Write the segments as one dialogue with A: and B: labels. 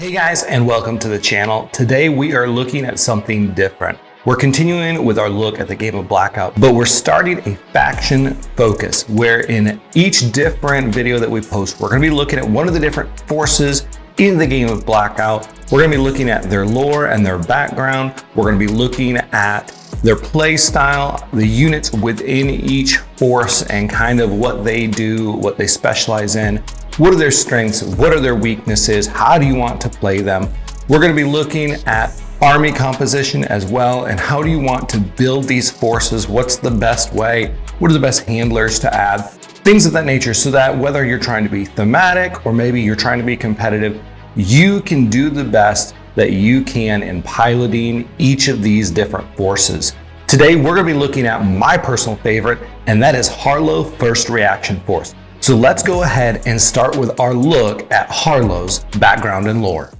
A: Hey guys, and welcome to the channel. Today we are looking at something different. We're continuing with our look at the game of BLKOUT, but we're starting a faction focus where in each different video that we post, we're gonna be looking at one of the different forces in the game of BLKOUT. We're gonna be looking at their lore and their background. We're gonna be looking at their play style, the units within each force and kind of what they do, what they specialize in. What are their strengths? What are their weaknesses? How do you want to play them? We're going to be looking at army composition as well, and how do you want to build these forces? What's the best way? What are the best handlers to add? Things of that nature, so that whether you're trying to be thematic or maybe you're trying to be competitive, you can do the best that you can in piloting each of these different forces. Today, we're going to be looking at my personal favorite, and that is Harlow First Reaction Force. So let's go ahead and start with our look at Harlow's background and lore.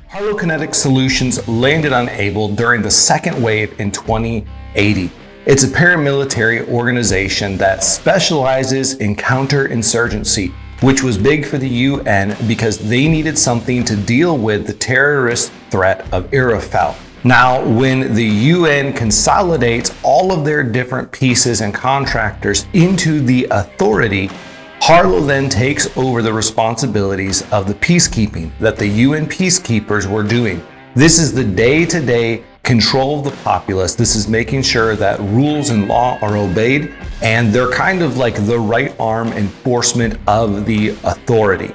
A: Harlow Kinetic Solutions landed on Able during the second wave in 2080. It's a paramilitary organization that specializes in counterinsurgency, which was big for the UN because they needed something to deal with the terrorist threat of Irafel. Now, when the UN consolidates all of their different pieces and contractors into the authority, Harlow then takes over the responsibilities of the peacekeeping that the UN peacekeepers were doing. This is the day-to-day control of the populace. This is making sure that rules and law are obeyed, and they're kind of like the right arm enforcement of the authority.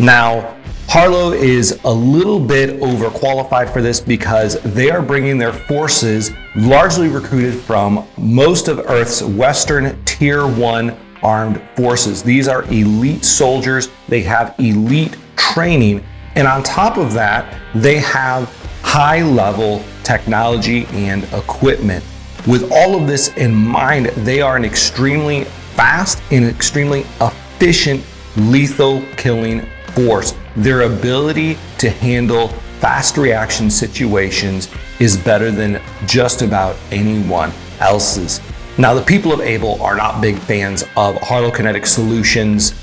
A: Now, Harlow is a little bit overqualified for this because they are bringing their forces largely recruited from most of Earth's Western Tier 1 armed forces. These are elite soldiers. They have elite training. And on top of that, they have high-level technology and equipment. With all of this in mind, they are an extremely fast and extremely efficient lethal killing force. Their ability to handle fast reaction situations is better than just about anyone else's. Now, the people of Able are not big fans of Harlow Kinetic Solutions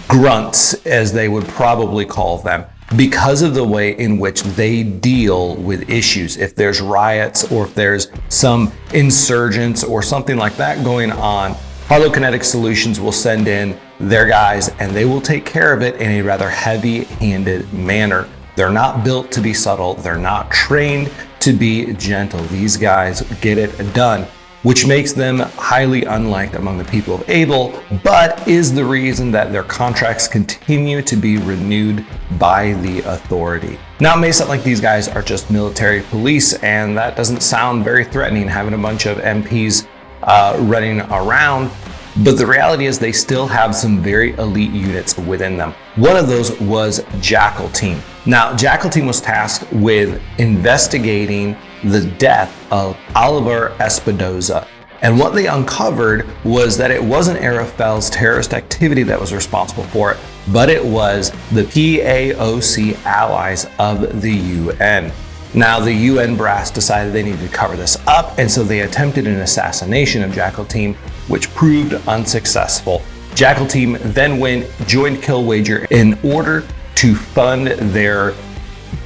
A: grunts, as they would probably call them, because of the way in which they deal with issues. If there's riots or if there's some insurgents or something like that going on, Harlow Kinetic Solutions will send in their guys and they will take care of it in a rather heavy-handed manner. They're not built to be subtle. They're not trained to be gentle. These guys get it done, which makes them highly unliked among the people of Able, but is the reason that their contracts continue to be renewed by the authority. Now, it may sound like these guys are just military police, and that doesn't sound very threatening, having a bunch of MPs running around, but the reality is they still have some very elite units within them. One of those was Jackal Team. Now, Jackal Team was tasked with investigating the death of Oliver Espinosa. And what they uncovered was that it wasn't Arafel's terrorist activity that was responsible for it, but it was the PAOC allies of the UN. Now, the UN brass decided they needed to cover this up, and so they attempted an assassination of Jackal Team, which proved unsuccessful. Jackal Team then joined Killwager in order to fund their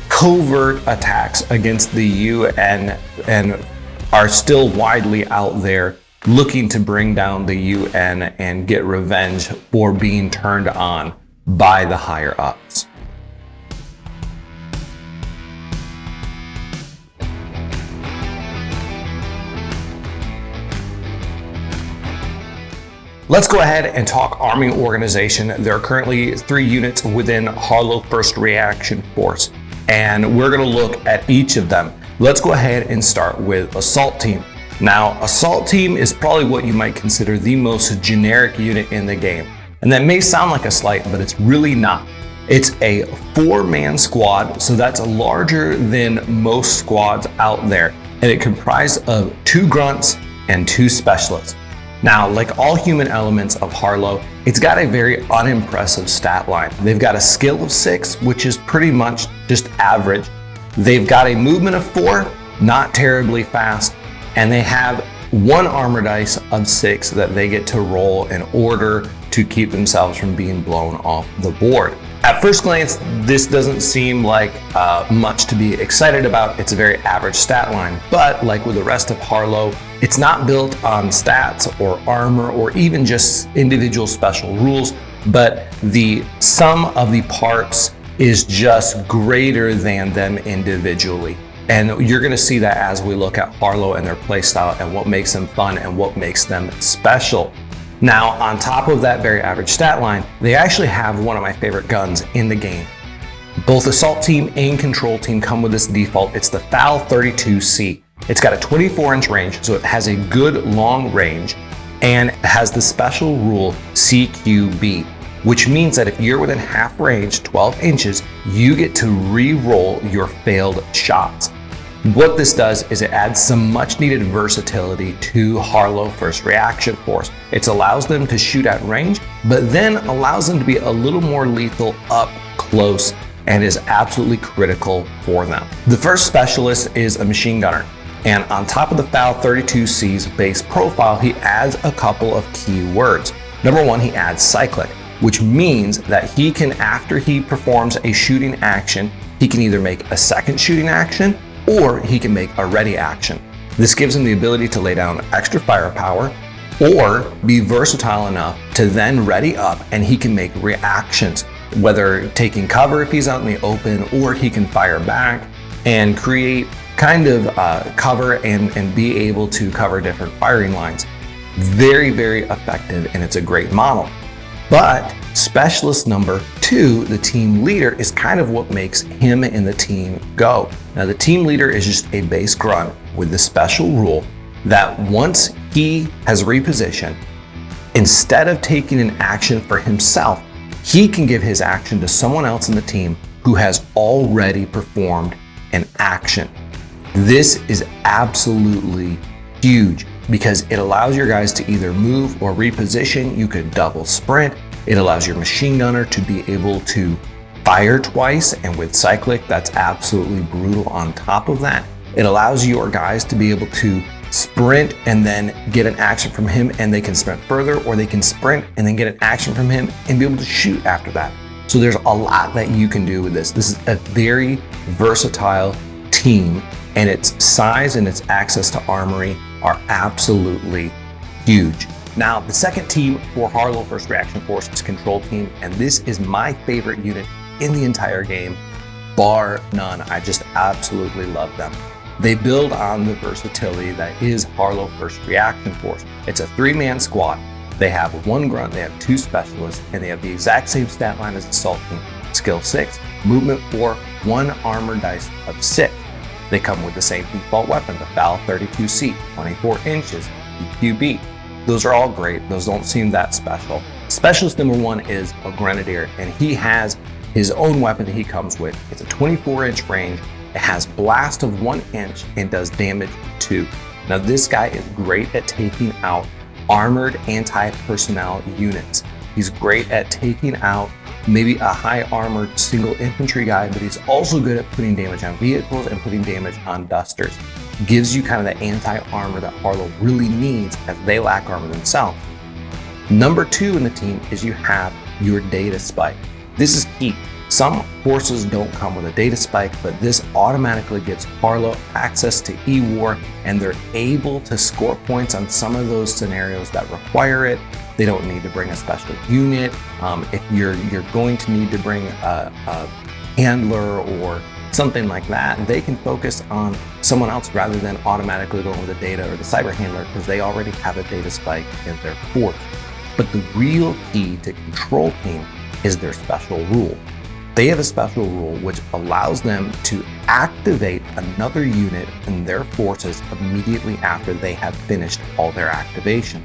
A: covert attacks against the UN, and are still widely out there looking to bring down the UN and get revenge for being turned on by the higher ups. Let's go ahead and talk army organization. There are currently 3 units within Harlow First Reaction Force, and we're going to look at each of them. Let's go ahead and start with Assault Team. Now, Assault Team is probably what you might consider the most generic unit in the game. And that may sound like a slight, but it's really not. It's a 4-man squad, so that's larger than most squads out there. And it comprised of 2 grunts and 2 specialists. Now, like all human elements of Harlow, it's got a very unimpressive stat line. They've got a skill of 6, which is pretty much just average. They've got a movement of 4, not terribly fast, and they have one armor dice of 6 that they get to roll in order to keep themselves from being blown off the board. At first glance, this doesn't seem like much to be excited about. It's a very average stat line, but like with the rest of Harlow, it's not built on stats or armor or even just individual special rules, but the sum of the parts is just greater than them individually. And you're gonna see that as we look at Harlow and their playstyle and what makes them fun and what makes them special. Now, on top of that very average stat line, they actually have one of my favorite guns in the game. Both Assault Team and Control Team come with this default. It's the FAL 32C. It's got a 24-inch range, so it has a good long range, and it has the special rule CQB, which means that if you're within half range, 12 inches, you get to re-roll your failed shots. What this does is it adds some much needed versatility to Harlow First Reaction Force. It allows them to shoot at range, but then allows them to be a little more lethal up close, and is absolutely critical for them. The first specialist is a machine gunner, and on top of the FAL 32C's base profile, he adds a couple of key words. Number one, he adds cyclic, which means that he can, after he performs a shooting action, he can either make a second shooting action or he can make a ready action. This gives him the ability to lay down extra firepower or be versatile enough to then ready up, and he can make reactions, whether taking cover if he's out in the open, or he can fire back and create kind of cover and be able to cover different firing lines. Very, very effective, and it's a great model. But specialist number 2, the team leader, is kind of what makes him and the team go. Now, the team leader is just a base grunt with the special rule that once he has repositioned, instead of taking an action for himself, he can give his action to someone else in the team who has already performed an action. This is absolutely huge because it allows your guys to either move or reposition. You could double sprint. It allows your machine gunner to be able to fire twice, and with cyclic, that's absolutely brutal on top of that. It allows your guys to be able to sprint and then get an action from him, and they can sprint further, or they can sprint and then get an action from him and be able to shoot after that. So there's a lot that you can do with this. This is a very versatile team, and its size and its access to armory are absolutely huge. Now, the second team for Harlow First Reaction Force is Control Team, and this is my favorite unit in the entire game, bar none. I just absolutely love them. They build on the versatility that is Harlow First Reaction Force. It's a 3-man squad. They have 1 grunt, they have 2 specialists, and they have the exact same stat line as Assault Team. Skill 6, movement 4, 1 armor dice of 6. They come with the same default weapon, the FAL 32C, 24 inches, EQB. Those are all great. Those don't seem that special. Specialist number 1 is a Grenadier, and he has his own weapon that he comes with. It's a 24-inch range. It has blast of 1 inch and does damage 2. Now, this guy is great at taking out armored anti-personnel units. He's great at taking out maybe a high armored single infantry guy, but he's also good at putting damage on vehicles and putting damage on dusters. Gives you kind of the anti-armor that Harlow really needs, as they lack armor themselves. Number 2 in the team is you have your data spike. This is key. Some forces don't come with a data spike, but this automatically gives Harlow access to E-War, and they're able to score points on some of those scenarios that require it. They don't need to bring a special unit. If you're going to need to bring a handler or something like that, they can focus on someone else rather than automatically going with the data or the cyber handler, because they already have a data spike in their force. But the real key to Control Team is their special rule. They have a special rule which allows them to activate another unit in their forces immediately after they have finished all their activations.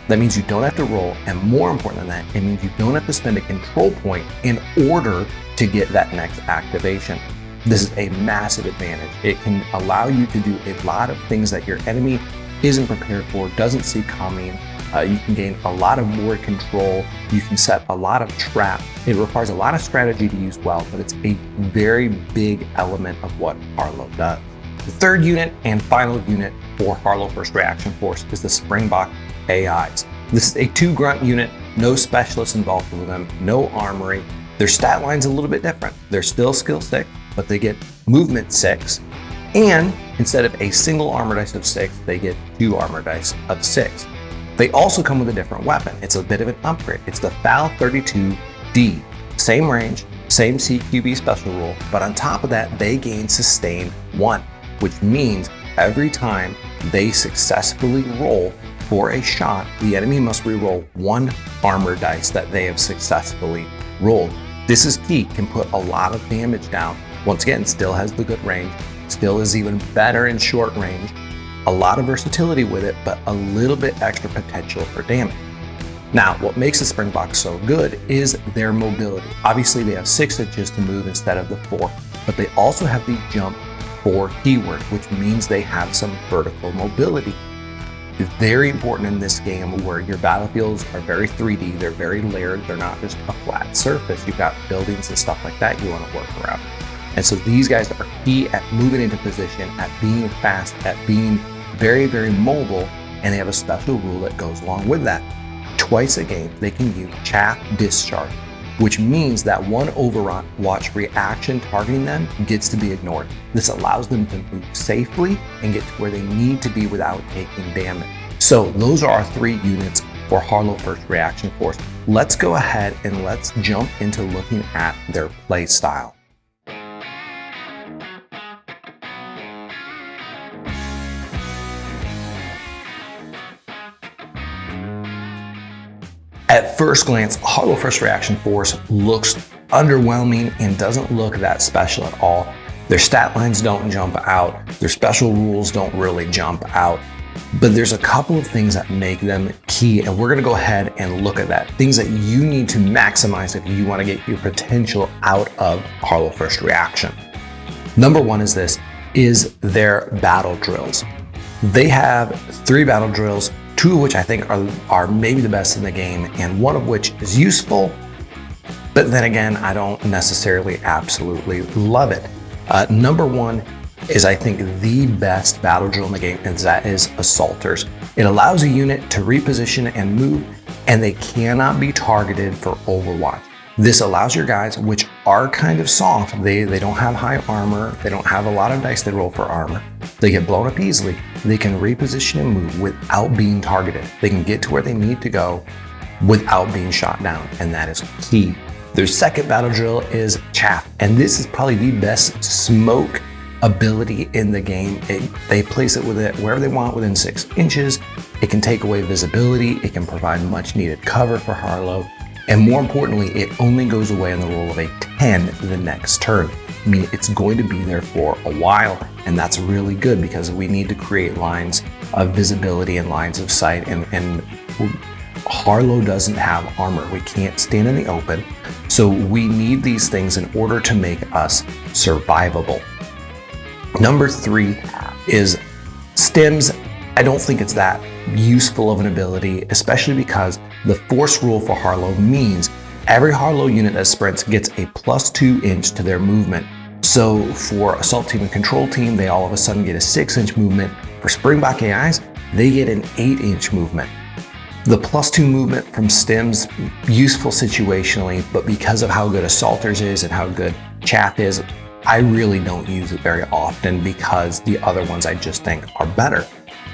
A: That means you don't have to roll, and more important than that, it means you don't have to spend a control point in order to get that next activation. This is a massive advantage. It can allow you to do a lot of things that your enemy isn't prepared for, doesn't see coming. You can gain a lot of board control. You can set a lot of traps. It requires a lot of strategy to use well, but it's a very big element of what Harlow does. The third unit and final unit for Harlow First Reaction Force is the Springbok AIs. This is a 2-grunt unit, no specialists involved with them, no armory. Their stat line's a little bit different. They're still skill 6, but they get movement 6. And instead of a single armor dice of 6, they get 2 armor dice of 6. They also come with a different weapon. It's a bit of an upgrade. It's the FAL 32D. Same range, same CQB special rule, but on top of that, they gain sustain 1, which means every time they successfully roll for a shot, the enemy must reroll 1 armor dice that they have successfully rolled. This is key, can put a lot of damage down. Once again, still has the good range, still is even better in short range. A lot of versatility with it, but a little bit extra potential for damage. Now, what makes the Springbok so good is their mobility. Obviously, they have 6 inches to move instead of the 4, but they also have the jump 4 keyword, which means they have some vertical mobility. It's very important in this game where your battlefields are very 3D, they're very layered, they're not just a flat surface. You've got buildings and stuff like that you want to work around. And so these guys are key at moving into position, at being fast, at being very, very mobile, and they have a special rule that goes along with that. Twice a game, they can use chaff discharge, which means that one Overwatch reaction targeting them gets to be ignored. This allows them to move safely and get to where they need to be without taking damage. So those are our 3 units for Harlow First Reaction Force. Let's go ahead and let's jump into looking at their play style. At first glance, Harlow First Reaction Force looks underwhelming and doesn't look that special at all. Their stat lines don't jump out, their special rules don't really jump out, but there's a couple of things that make them key, and we're gonna go ahead and look at that. Things that you need to maximize if you wanna get your potential out of Harlow First Reaction. Number 1 is their battle drills. They have 3 battle drills, 2 of which I think are maybe the best in the game, and 1 of which is useful, but then again, I don't necessarily absolutely love it. Number 1 is, I think, the best battle drill in the game, and that is Assaulters. It allows a unit to reposition and move, and they cannot be targeted for Overwatch. This allows your guys, which are kind of soft, they don't have high armor, they don't have a lot of dice they roll for armor, they get blown up easily, they can reposition and move without being targeted. They can get to where they need to go without being shot down, and that is key. Their second battle drill is Chaff, and this is probably the best smoke ability in the game. They place it with it wherever they want within 6 inches. It can take away visibility, it can provide much needed cover for Harlow, and more importantly, it only goes away on the roll of a 10 the next turn. I mean, it's going to be there for a while, and that's really good because we need to create lines of visibility and lines of sight, and Harlow doesn't have armor. We can't stand in the open, so we need these things in order to make us survivable. Number 3 is Stims. I don't think it's that useful of an ability, especially because the force rule for Harlow means every Harlow unit that sprints gets a +2 inch to their movement. So for Assault Team and Control Team, they all of a sudden get a 6-inch movement. For Springbok AIs, they get an 8-inch movement. The +2 movement from Stims, useful situationally, but because of how good Assaulters is and how good Chaff is, I really don't use it very often because the other ones I just think are better.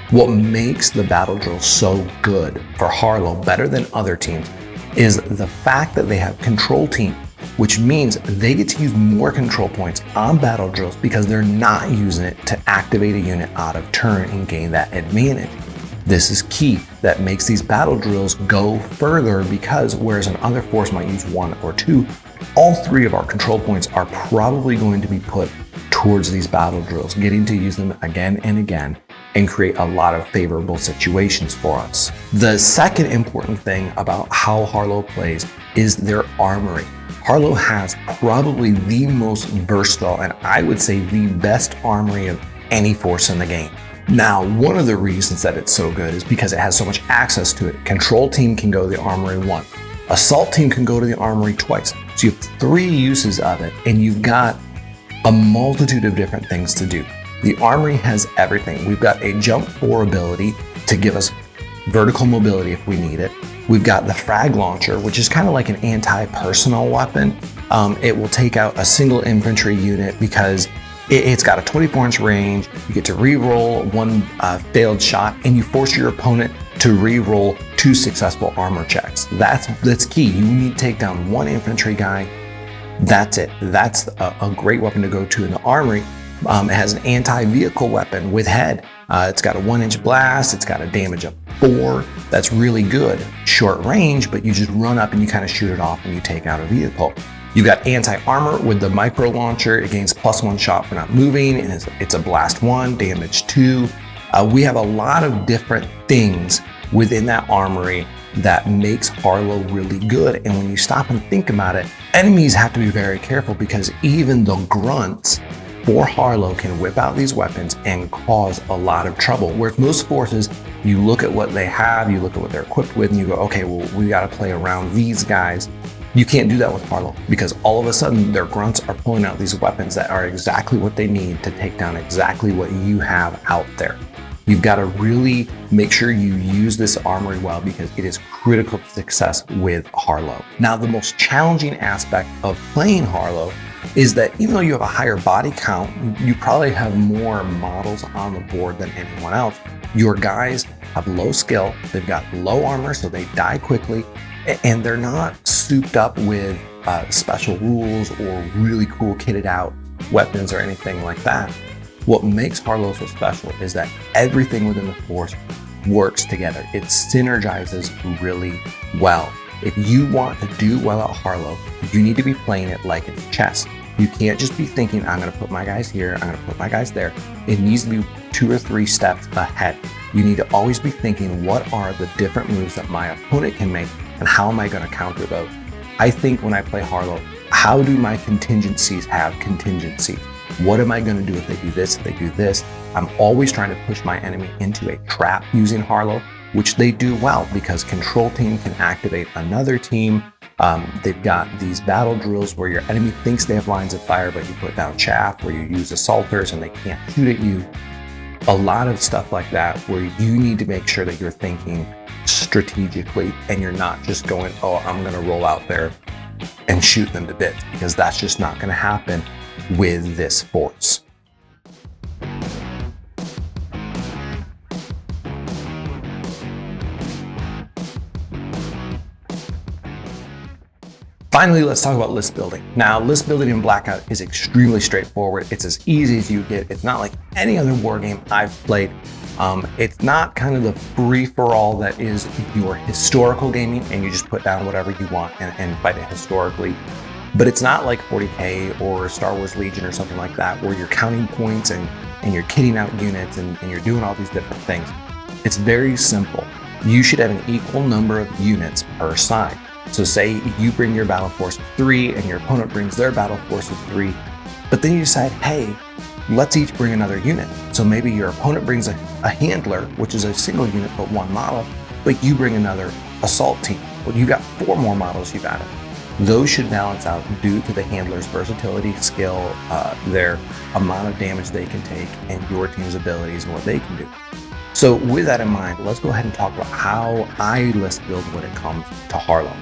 A: What makes the battle drill so good for Harlow, better than other teams, is the fact that they have Control Team, which means they get to use more control points on battle drills because they're not using it to activate a unit out of turn and gain that advantage. This is key. That makes these battle drills go further because whereas another force might use 1 or 2, all 3 of our control points are probably going to be put towards these battle drills, getting to use them again and again and create a lot of favorable situations for us. The second important thing about how Harlow plays is their armory. Harlow has probably the most versatile, and I would say the best armory of any force in the game. Now, one of the reasons that it's so good is because it has so much access to it. Control Team can go to the armory 1. Assault Team can go to the armory twice. So you have 3 uses of it, and you've got a multitude of different things to do. The Armory has everything. We've got a jump 4 ability to give us vertical mobility if we need it. We've got the frag launcher, which is kind of like an anti-personnel weapon. It will take out a single infantry unit because it's got a 24-inch range. You get to re-roll 1 failed shot, and you force your opponent to re-roll 2 successful armor checks. That's key. You need to take down 1 infantry guy. That's it. That's a great weapon to go to in the Armory. It has an anti-vehicle weapon with head. It's got a 1-inch blast. It's got a damage of 4. That's really good. Short range, but you just run up and you kind of shoot it off and you take out a vehicle. You've got anti-armor with the micro launcher. It gains +1 shot for not moving, and it's a blast 1, damage 2. We have a lot of different things within that Armory that makes Harlow really good. And when you stop and think about it, enemies have to be very careful because even the grunts for Harlow can whip out these weapons and cause a lot of trouble. Whereas most forces, you look at what they have, you look at what they're equipped with, and you go, okay, well, we got to play around these guys. You can't do that with Harlow because all of a sudden their grunts are pulling out these weapons that are exactly what they need to take down exactly what you have out there. You've got to really make sure you use this Armory well because it is critical to success with Harlow. Now, the most challenging aspect of playing Harlow is that even though you have a higher body count, you probably have more models on the board than anyone else. Your guys have low skill, they've got low armor, so they die quickly, and they're not souped up with special rules or really cool kitted out weapons or anything like that. What makes Harlow so special is that everything within the force works together. It synergizes really well. If you want to do well at Harlow, you need to be playing it like it's chess. You can't just be thinking, I'm going to put my guys here, I'm going to put my guys there. It needs to be 2 or 3 steps ahead. You need to always be thinking, what are the different moves that my opponent can make and how am I going to counter those? I think when I play Harlow, how do my contingencies have contingencies? What am I going to do if they do this, if they do this? I'm always trying to push my enemy into a trap using Harlow, which they do well because control team can activate another team. They've got these battle drills where your enemy thinks they have lines of fire, but you put down chaff, where you use assaulters and they can't shoot at you. A lot of stuff like that where you need to make sure that you're thinking strategically and you're not just going, oh, I'm going to roll out there and shoot them to bits, because that's just not going to happen with this force. Finally, let's talk about list building. Now, list building in BLKOUT is extremely straightforward. It's as easy as you get. It's not like any other war game I've played. It's not kind of the free-for-all that is your historical gaming and you just put down whatever you want and fight it historically. But it's not like 40K or Star Wars Legion or something like that, where you're counting points and you're kitting out units and you're doing all these different things. It's very simple. You should have an equal number of units per side. So say you bring your battle force of 3 and your opponent brings their battle force of 3, but then you decide, hey, let's each bring another unit. So maybe your opponent brings a handler, which is a single unit but 1 model, but you bring another assault team. Well, you got 4 more models you've added. Those should balance out due to the handler's versatility, skill, their amount of damage they can take, and your team's abilities and what they can do. So with that in mind, let's go ahead and talk about how I list build when it comes to Harlow.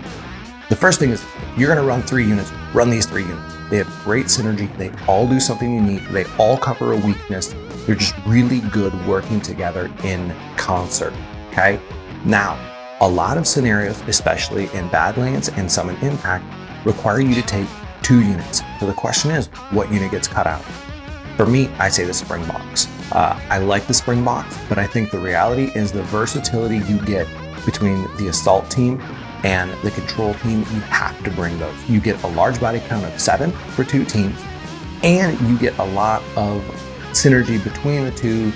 A: The first thing is, if you're going to run 3 units, run these 3 units. They have great synergy. They all do something unique. They all cover a weakness. They're just really good working together in concert, okay? Now, a lot of scenarios, especially in Badlands and some in Impact, require you to take 2 units. So the question is, what unit gets cut out? For me, I say the Springboks. I like the Springboks, but I think the reality is the versatility you get between the assault team and the control team, you have to bring those. You get a large body count of 7 for 2 teams, and you get a lot of synergy between the 2.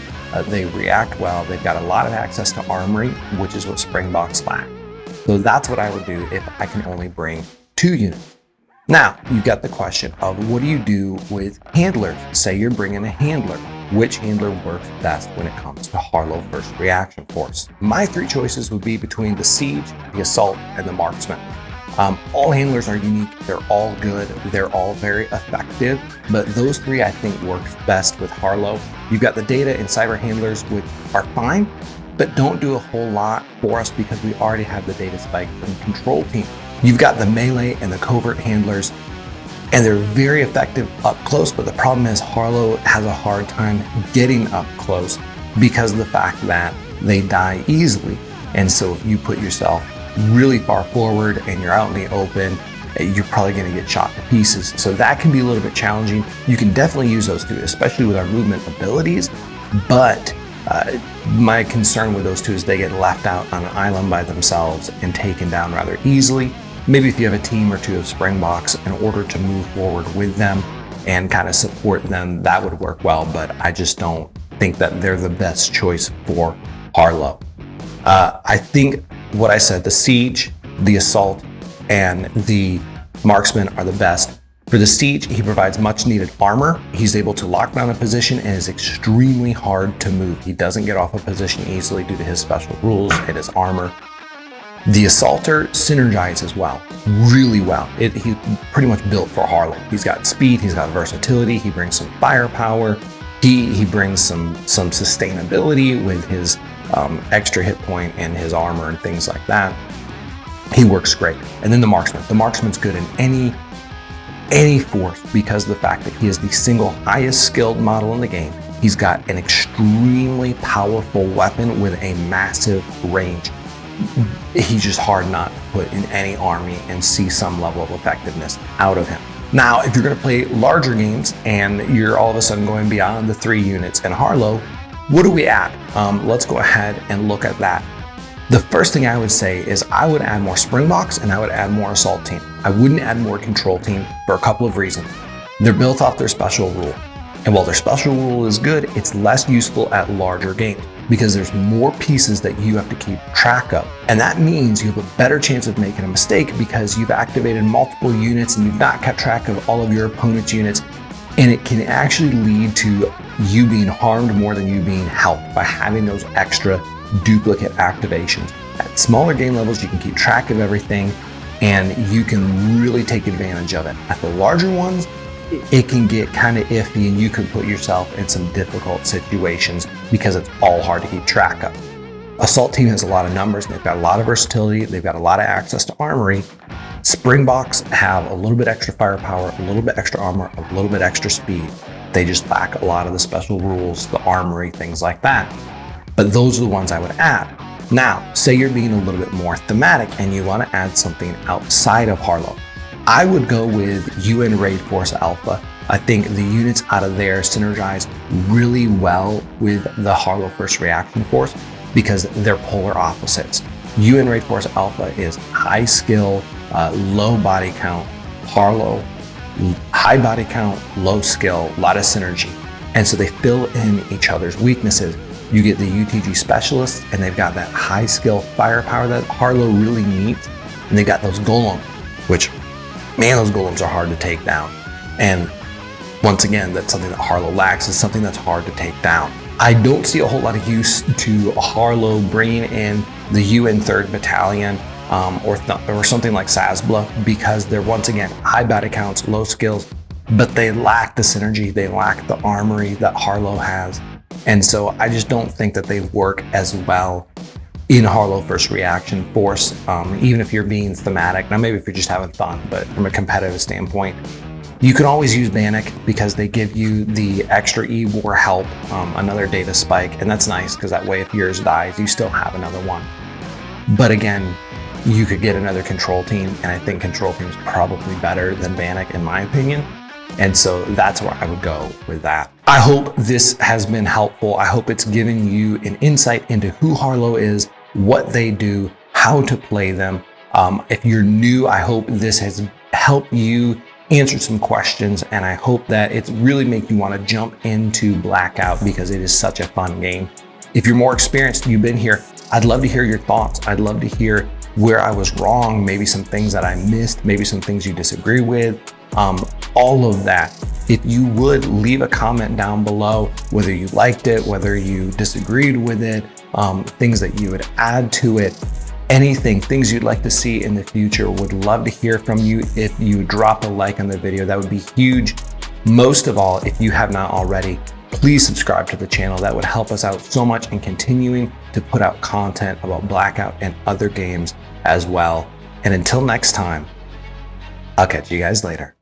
A: They react well. They've got a lot of access to armory, which is what Springboks lack. So that's what I would do if I can only bring 2 units. Now, you've got the question of what do you do with handlers? Say you're bringing a handler. Which handler works best when it comes to Harlow First Reaction Force? My 3 choices would be between the Siege, the Assault, and the Marksman. All handlers are unique. They're all good. They're all very effective, but those three I think works best with Harlow. You've got the data and cyber handlers, which are fine, but don't do a whole lot for us because we already have the data spike from the control team. You've got the melee and the covert handlers, and they're very effective up close, but the problem is Harlow has a hard time getting up close because of the fact that they die easily. And so if you put yourself really far forward and you're out in the open, you're probably going to get shot to pieces. So that can be a little bit challenging. You can definitely use those two, especially with our movement abilities, but my concern with those two is they get left out on an island by themselves and taken down rather easily. Maybe if you have a team or two of Springboks in order to move forward with them and kind of support them, that would work well, but I just don't think that they're the best choice for Harlow. I think what I said, the Siege, the Assault, and the Marksman are the best. For the Siege, he provides much needed armor. He's able to lock down a position and is extremely hard to move. He doesn't get off a position easily due to his special rules and his armor. The Assaulter synergizes well, really well. He's pretty much built for Harlow. He's got speed, he's got versatility, he brings some firepower, he brings some sustainability with his extra hit point and his armor and things like that. He works great. And then the Marksman. The Marksman's good in any force because of the fact that he is the single highest skilled model in the game. He's got an extremely powerful weapon with a massive range. He's just hard not to put in any army and see some level of effectiveness out of him. Now, if you're going to play larger games and you're all of a sudden going beyond the 3 units in Harlow, what do we add? Let's go ahead and look at that. The first thing I would say is I would add more Springboks and I would add more Assault Team. I wouldn't add more Control Team for a couple of reasons. They're built off their special rule. And while their special rule is good, it's less useful at larger games because there's more pieces that you have to keep track of. And that means you have a better chance of making a mistake because you've activated multiple units and you've not kept track of all of your opponent's units. And it can actually lead to you being harmed more than you being helped by having those extra duplicate activations. At smaller game levels, you can keep track of everything and you can really take advantage of it. At the larger ones, it can get kind of iffy and you can put yourself in some difficult situations because it's all hard to keep track of. Assault Team has a lot of numbers, they've got a lot of versatility, they've got a lot of access to armory. Springboks have a little bit extra firepower, a little bit extra armor, a little bit extra speed. They just lack a lot of the special rules, the armory, things like that. But those are the ones I would add. Now, say you're being a little bit more thematic and you want to add something outside of Harlow. I would go with UN Raid Force Alpha. I think the units out of there synergize really well with the Harlow First Reaction Force because they're polar opposites. UN Raid Force Alpha is high skill, low body count. Harlow, high body count, low skill, a lot of synergy. And so they fill in each other's weaknesses. You get the UTG specialists and they've got that high skill firepower that Harlow really needs. And they've got those golems, which, man, those golems are hard to take down. And once again, that's something that Harlow lacks, is something that's hard to take down. I don't see a whole lot of use to Harlow bringing in the UN 3rd Battalion or something like Sazbla because they're, once again, high body counts, low skills, but they lack the synergy, they lack the armory that Harlow has. And so I just don't think that they work as well in Harlow First Reaction Force, even if you're being thematic. Now, maybe if you're just having fun, but from a competitive standpoint, you can always use Bannock because they give you the extra E-War help, another data spike, and that's nice because that way if yours dies, you still have another one. But again, you could get another Control Team, and I think Control Team is probably better than Bannock in my opinion. And so that's where I would go with that. I hope this has been helpful. I hope it's given you an insight into who Harlow is, what they do, how to play them. If you're new, I hope this has helped you answer some questions, and I hope that it's really make you want to jump into BLKOUT because it is such a fun game. If you're more experienced, you've been here, I'd love to hear your thoughts. I'd love to hear where I was wrong, maybe some things that I missed, maybe some things you disagree with. All of that. If you would leave a comment down below, whether you liked it, whether you disagreed with it, things that you would add to it. anything, things you'd like to see in the future. Would love to hear from you. If you drop a like on the video, that would be huge. Most of all, if you have not already, please subscribe to the channel. That would help us out so much in continuing to put out content about Blackout and other games as well. And until next time, I'll catch you guys later.